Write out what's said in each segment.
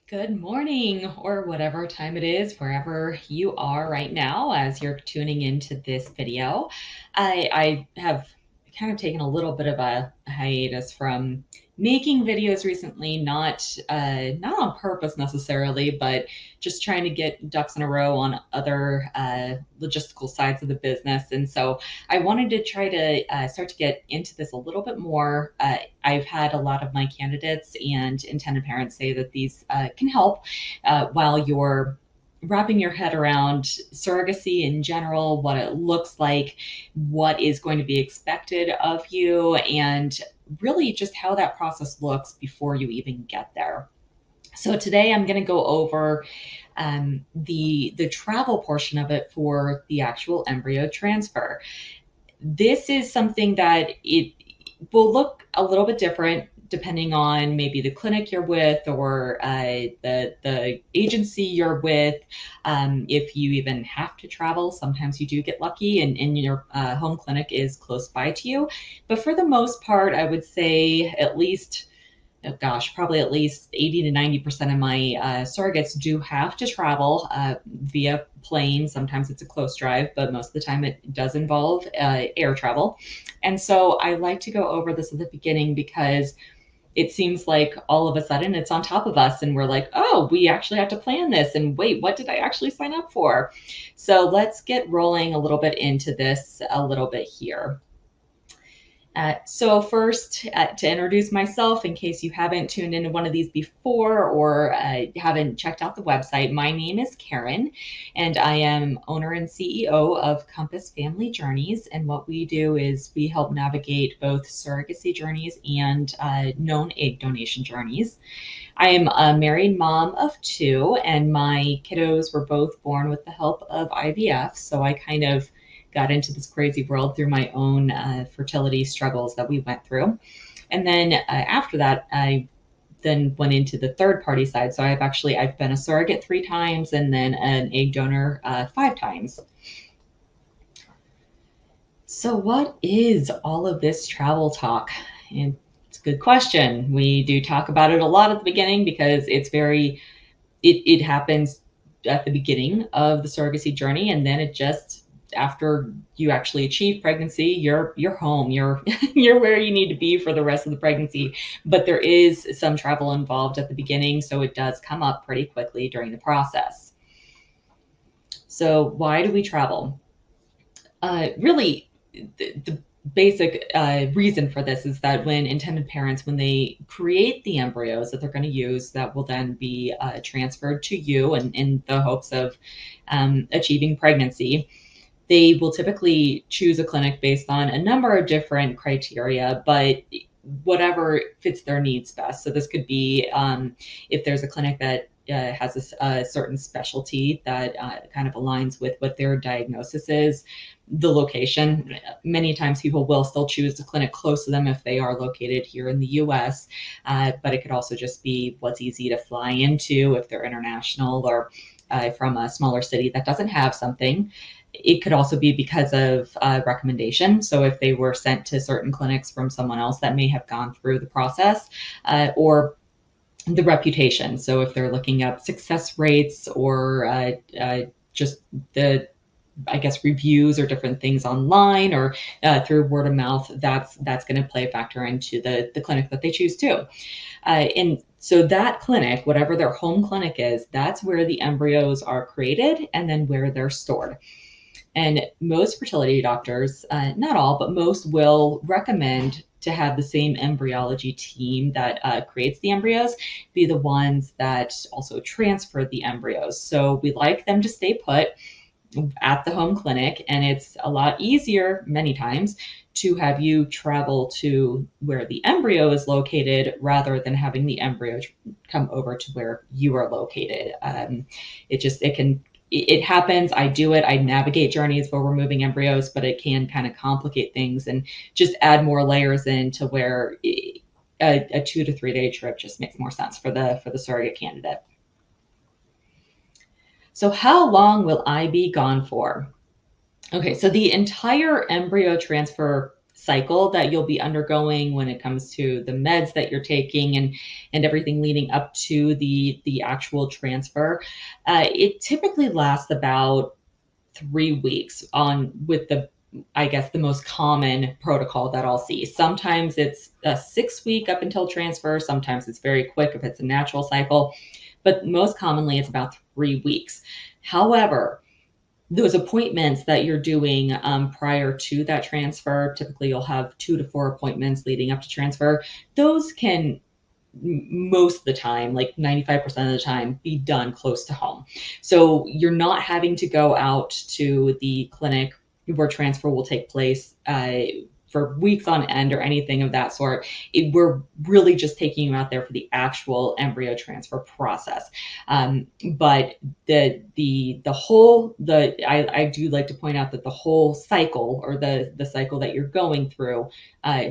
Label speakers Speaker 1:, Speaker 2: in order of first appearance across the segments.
Speaker 1: Good morning, or whatever time it is, wherever you are right now as you're tuning into this video. I have kind of taken a little bit of a hiatus from making videos recently, not on purpose necessarily, but just trying to get ducks in a row on other logistical sides of the business. And so I wanted to try to start to get into this a little bit more. I've had a lot of my candidates and intended parents say that these can help while you're wrapping your head around surrogacy in general, what it looks like, what is going to be expected of you, and really just how that process looks before you even get there. So today I'm going to go over the travel portion of it for the actual embryo transfer. This is something that it will look a little bit different depending on maybe the clinic you're with or the agency you're with. If you even have to travel, sometimes you do get lucky and your home clinic is close by to you. But for the most part, I would say at least oh gosh, probably at least 80 to 90% of my surrogates do have to travel via plane. Sometimes it's a close drive, but most of the time it does involve air travel. And so I like to go over this at the beginning because it seems like all of a sudden it's on top of us and we're like, oh, we actually have to plan this. And wait, what did I actually sign up for? So let's get rolling a little bit into this a little bit here. So first, to introduce myself, in case you haven't tuned into one of these before or haven't checked out the website, my name is Karen, and I am owner and CEO of Compass Family Journeys. And what we do is we help navigate both surrogacy journeys and known egg donation journeys. I am a married mom of two, and my kiddos were both born with the help of IVF. So I kind of got into this crazy world through my own fertility struggles that we went through. And then after that, I then went into the third party side. So I've been a surrogate 3 times and then an egg donor 5 times. So what is all of this travel talk? And it's a good question. We do talk about it a lot at the beginning because it happens at the beginning of the surrogacy journey, and then it just after you actually achieve pregnancy, you're home. You're you're where you need to be for the rest of the pregnancy. But there is some travel involved at the beginning, so it does come up pretty quickly during the process. So why do we travel? Really, the basic reason for this is that when intended parents, when they create the embryos that they're going to use, that will then be transferred to you and in the hopes of achieving pregnancy, they will typically choose a clinic based on a number of different criteria, but whatever fits their needs best. So this could be if there's a clinic that has a certain specialty that kind of aligns with what their diagnosis is, the location. Many times people will still choose a clinic close to them if they are located here in the US, but it could also just be what's easy to fly into if they're international or from a smaller city that doesn't have something. It could also be because of recommendation. So if they were sent to certain clinics from someone else that may have gone through the process, or the reputation. So if they're looking up success rates or just the I guess reviews or different things online or through word of mouth, that's going to play a factor into the clinic that they choose too. And so that clinic, whatever their home clinic is, that's where the embryos are created and then where they're stored. And most fertility doctors, not all, but most will recommend to have the same embryology team that creates the embryos be the ones that also transfer the embryos. So we like them to stay put at the home clinic, and it's a lot easier many times to have you travel to where the embryo is located rather than having the embryo come over to where you are located. It happens. I do it. I navigate journeys where we're moving embryos, but it can kind of complicate things and just add more layers into where a 2 to 3 day trip just makes more sense for the surrogate candidate. So how long will I be gone for? Okay, so the entire embryo transfer cycle that you'll be undergoing when it comes to the meds that you're taking and everything leading up to the actual transfer. It typically lasts about 3 weeks on with the I guess the most common protocol that I'll see. Sometimes it's a 6 week up until transfer. Sometimes it's very quick if it's a natural cycle, but most commonly it's about 3 weeks. However, those appointments that you're doing prior to that transfer, typically you'll have 2 to 4 appointments leading up to transfer. Those can most of the time, like 95% of the time, be done close to home. So you're not having to go out to the clinic where transfer will take place for weeks on end or anything of that sort. We're really just taking you out there for the actual embryo transfer process. But I do like to point out that the whole cycle, or the cycle that you're going through,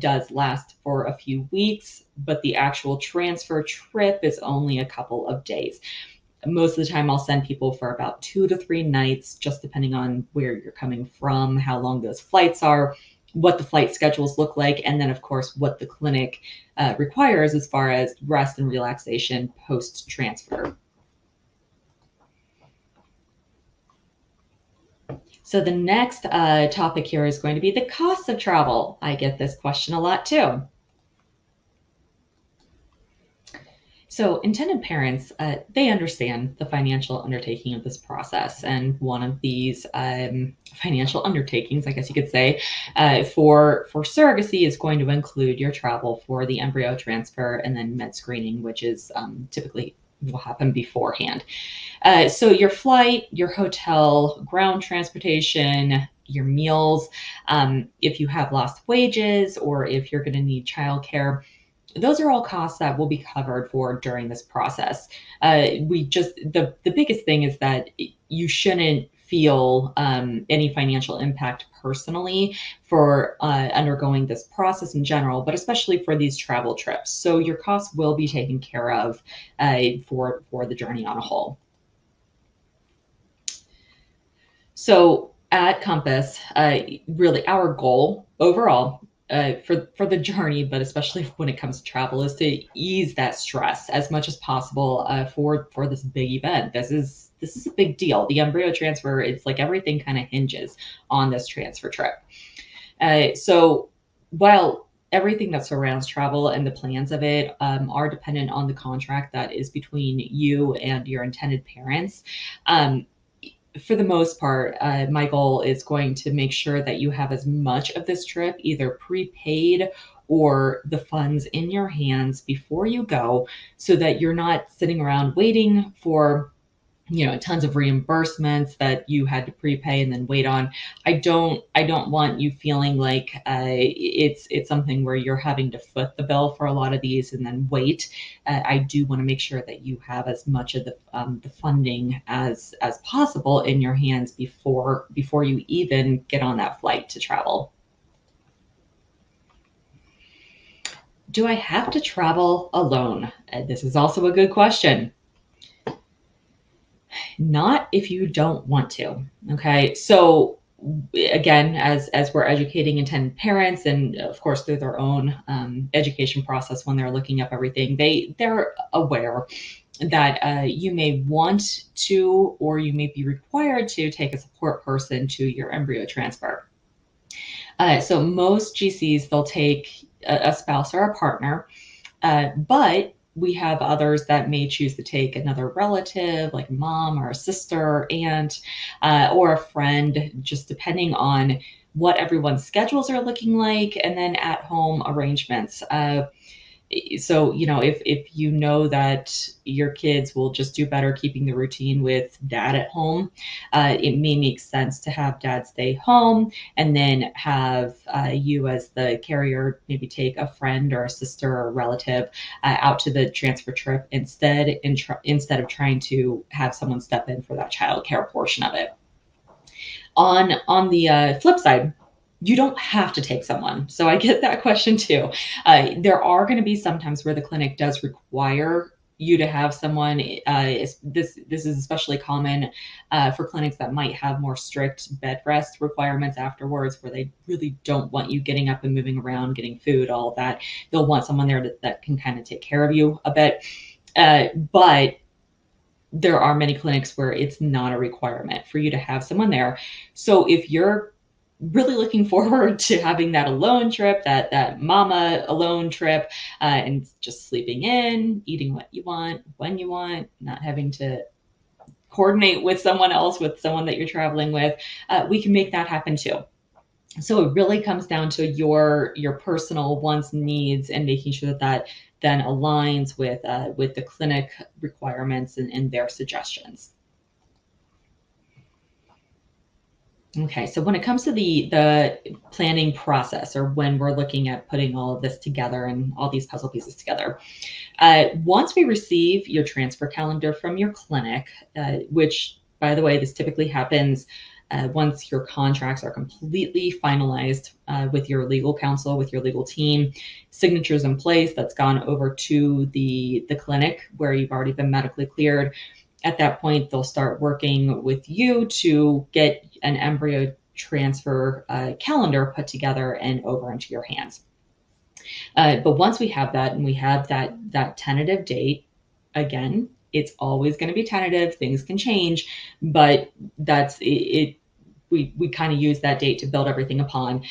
Speaker 1: does last for a few weeks, but the actual transfer trip is only a couple of days. Most of the time I'll send people for about 2 to 3 nights, just depending on where you're coming from, how long those flights are, what the flight schedules look like, and then of course what the clinic requires as far as rest and relaxation post transfer. So the next topic here is going to be the cost of travel. I get this question a lot too. So intended parents, they understand the financial undertaking of this process. And one of these financial undertakings, I guess you could say, for surrogacy is going to include your travel for the embryo transfer and then med screening, which is typically will happen beforehand. So your flight, your hotel, ground transportation, your meals, if you have lost wages or if you're going to need childcare, those are all costs that will be covered for during this process. The biggest thing is that you shouldn't feel any financial impact personally for undergoing this process in general, but especially for these travel trips. So your costs will be taken care of for the journey on a whole. So at Compass, really our goal overall for the journey, but especially when it comes to travel, is to ease that stress as much as possible for this big event. This is a big deal. The embryo transfer, it's like everything kind of hinges on this transfer trip. So while everything that surrounds travel and the plans of it are dependent on the contract that is between you and your intended parents, for the most part, my goal is going to make sure that you have as much of this trip either prepaid or the funds in your hands before you go, so that you're not sitting around waiting for tons of reimbursements that you had to prepay and then wait on. I don't want you feeling like it's something where you're having to foot the bill for a lot of these and then wait. I do want to make sure that you have as much of the funding as possible in your hands before you even get on that flight to travel. Do I have to travel alone? This is also a good question. Not if you don't want to. Okay. So again, as we're educating intended parents, and of course through their own education process when they're looking up everything, they're aware that you may want to, or you may be required to, take a support person to your embryo transfer. So most GCs, they'll take a spouse or a partner, but we have others that may choose to take another relative, like a mom or a sister, aunt, or a friend, just depending on what everyone's schedules are looking like, and then at home arrangements. So, if you know that your kids will just do better keeping the routine with dad at home, it may make sense to have dad stay home and then have you as the carrier maybe take a friend or a sister or a relative out to the transfer trip instead of trying to have someone step in for that child care portion of it. On the flip side, you don't have to take someone. So I get that question too. There are going to be some times where the clinic does require you to have someone, this is especially common for clinics that might have more strict bed rest requirements afterwards, where they really don't want you getting up and moving around, getting food, all of that. They'll want someone there that can kind of take care of you a bit. But there are many clinics where it's not a requirement for you to have someone there. So if you're really looking forward to having that alone trip, that mama alone trip, and just sleeping in, eating what you want, when you want, not having to coordinate with someone else, with someone that you're traveling with, we can make that happen too. So it really comes down to your personal wants, needs, and making sure that that then aligns with the clinic requirements and their suggestions. Okay, so when it comes to the planning process, or when we're looking at putting all of this together and all these puzzle pieces together, once we receive your transfer calendar from your clinic, which, by the way, this typically happens once your contracts are completely finalized with your legal counsel, with your legal team, signatures in place, that's gone over to the clinic where you've already been medically cleared. At that point, they'll start working with you to get an embryo transfer calendar put together and over into your hands. But once we have that, and we have that tentative date, again, it's always going to be tentative. Things can change, but that's it. We kind of use that date to build everything upon.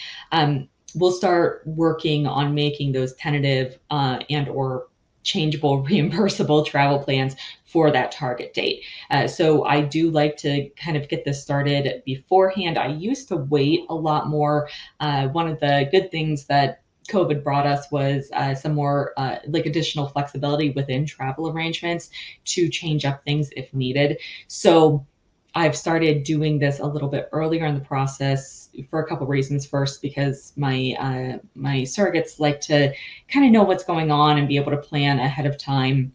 Speaker 1: We'll start working on making those tentative and or changeable reimbursable travel plans for that target date. So I do like to kind of get this started beforehand. I used to wait a lot more. One of the good things that COVID brought us was some more like additional flexibility within travel arrangements to change up things if needed. So I've started doing this a little bit earlier in the process for a couple of reasons. First, because my surrogates like to kind of know what's going on and be able to plan ahead of time,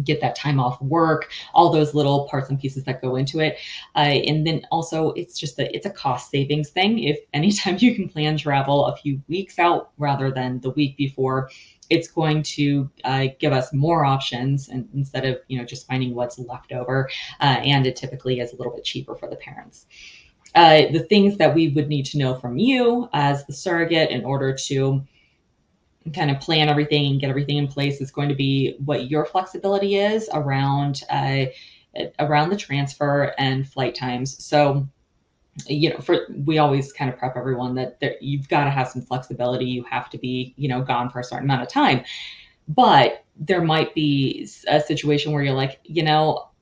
Speaker 1: get that time off work, all those little parts and pieces that go into it. And then also it's just it's a cost savings thing. If anytime you can plan travel a few weeks out rather than the week before, it's going to give us more options, and instead of just finding what's left over, and it typically is a little bit cheaper for the parents. The things that we would need to know from you as the surrogate in order to kind of plan everything and get everything in place is going to be what your flexibility is around the transfer and flight times. So we always kind of prep everyone that you've got to have some flexibility. You have to be gone for a certain amount of time, but there might be a situation where you're like,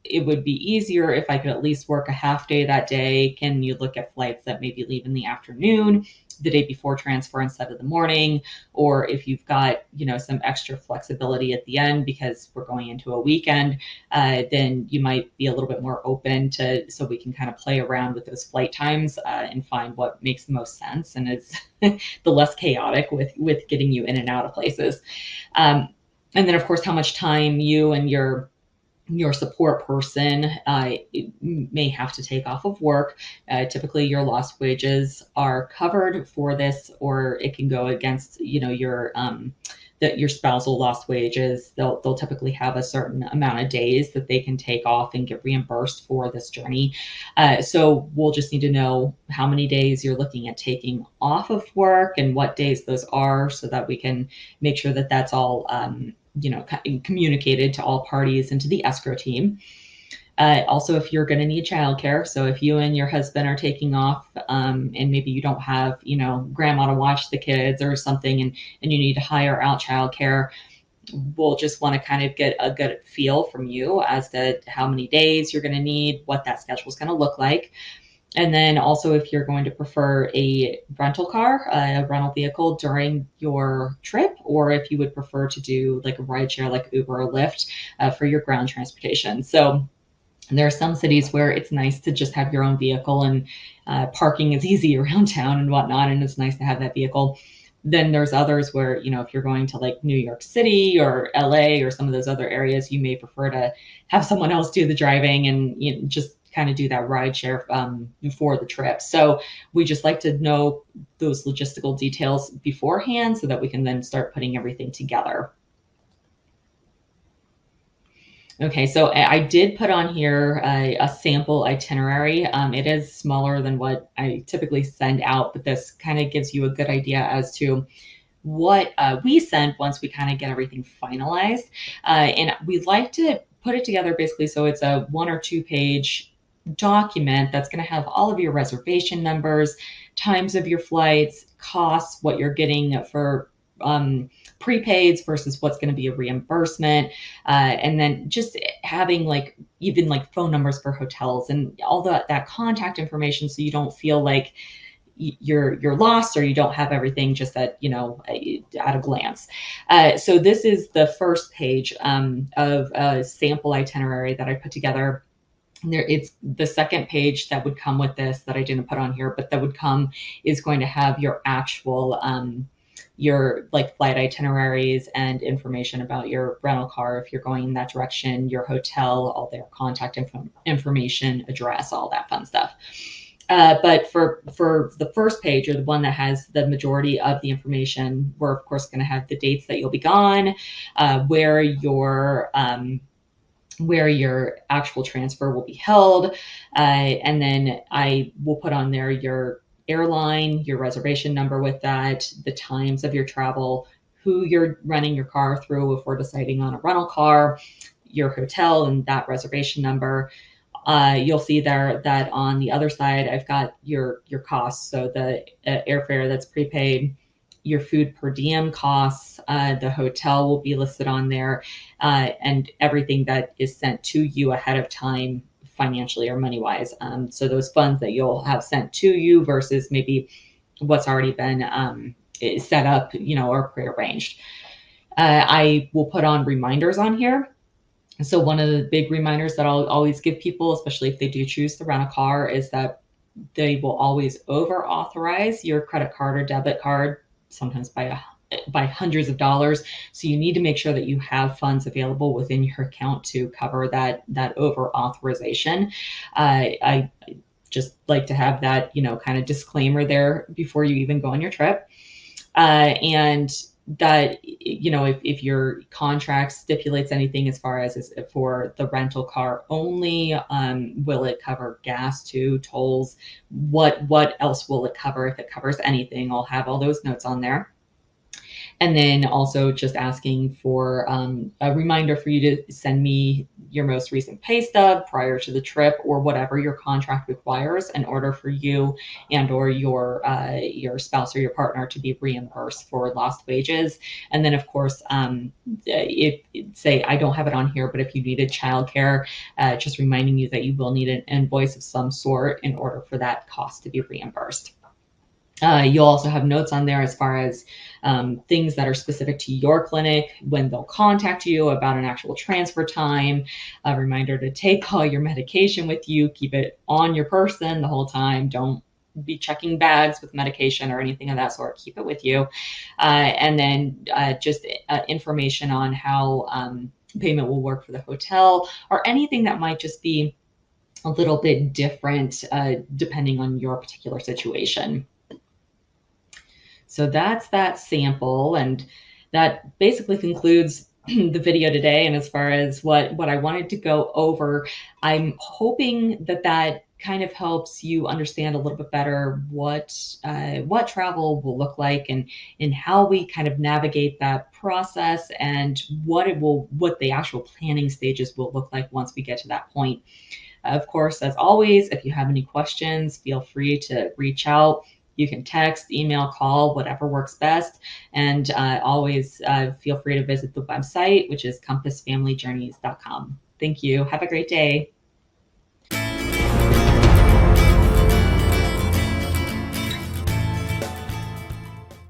Speaker 1: it would be easier if I could at least work a half day that day. Can you look at flights that maybe leave in the afternoon, the day before transfer instead of the morning? Or if you've got, some extra flexibility at the end because we're going into a weekend, then you might be a little bit more open so we can kind of play around with those flight times and find what makes the most sense and is the less chaotic with getting you in and out of places. And then, of course, how much time you and your support person may have to take off of work. Typically, your lost wages are covered for this, or it can go against, your spousal lost wages. They'll typically have a certain amount of days that they can take off and get reimbursed for this journey. So we'll just need to know how many days you're looking at taking off of work and what days those are, so that we can make sure that that's all communicated to all parties and to the escrow team. Also, if you're going to need childcare, so if you and your husband are taking off and maybe you don't have, grandma to watch the kids or something, and you need to hire out childcare, we'll just want to kind of get a good feel from you as to how many days you're going to need, what that schedule is going to look like. And then also, if you're going to prefer a rental car, a rental vehicle during your trip, or if you would prefer to do like a rideshare like Uber or Lyft for your ground transportation. So there are some cities where it's nice to just have your own vehicle, and parking is easy around town and whatnot, and it's nice to have that vehicle. Then there's others where, if you're going to like New York City or LA or some of those other areas, you may prefer to have someone else do the driving and just kind of do that ride share for the trip. So we just like to know those logistical details beforehand so that we can then start putting everything together. Okay, so I did put on here a sample itinerary. It is smaller than what I typically send out, but this kind of gives you a good idea as to what we send once we kind of get everything finalized. And we like to put it together basically so it's a 1 or 2 page document that's going to have all of your reservation numbers, times of your flights, costs, what you're getting for prepaids versus what's going to be a reimbursement, and then just having like even like phone numbers for hotels and all that contact information, so you don't feel like you're lost or you don't have everything just at at a glance. So this is the first page of a sample itinerary that I put together. There, it's the second page that would come with this that I didn't put on here, but that would come is going to have your actual your like flight itineraries and information about your rental car if you're going in that direction, your hotel, all their contact information, address, all that fun stuff. But for the first page, or the one that has the majority of the information, we're of course going to have the dates that you'll be gone, where your actual transfer will be held, and then I will put on there your airline, your reservation number with that, the times of your travel, who you're running your car through if we're deciding on a rental car, your hotel, and that reservation number. You'll see there that on the other side, I've got your costs. So the airfare that's prepaid, your food per diem costs, the hotel will be listed on there, and everything that is sent to you ahead of time financially or money wise. So those funds that you'll have sent to you versus maybe what's already been set up, or prearranged. I will put on reminders on here. So one of the big reminders that I'll always give people, especially if they do choose to rent a car, is that they will always over authorize your credit card or debit card, sometimes by hundreds of dollars. So you need to make sure that you have funds available within your account to cover that over authorization. I just like to have that, kind of disclaimer there before you even go on your trip. And that, if your contract stipulates anything as far as for the rental car only, will it cover gas too, tolls, what else will it cover? If it covers anything, I'll have all those notes on there. And then also just asking for a reminder for you to send me your most recent pay stub prior to the trip, or whatever your contract requires in order for you and or your spouse or your partner to be reimbursed for lost wages. And then of course, if say I don't have it on here, but if you needed childcare, just reminding you that you will need an invoice of some sort in order for that cost to be reimbursed. You'll also have notes on there as far as things that are specific to your clinic, when they'll contact you about an actual transfer time, a reminder to take all your medication with you, keep it on your person the whole time. Don't be checking bags with medication or anything of that sort. Keep it with you. And then just information on how payment will work for the hotel, or anything that might just be a little bit different depending on your particular situation. So that's that sample, and that basically concludes the video today. And as far as what I wanted to go over, I'm hoping that kind of helps you understand a little bit better what travel will look like, and how we kind of navigate that process, and what the actual planning stages will look like once we get to that point. Of course, as always, if you have any questions, feel free to reach out. You can text, email, call, whatever works best. And always feel free to visit the website, which is compassfamilyjourneys.com. Thank you. Have a great day.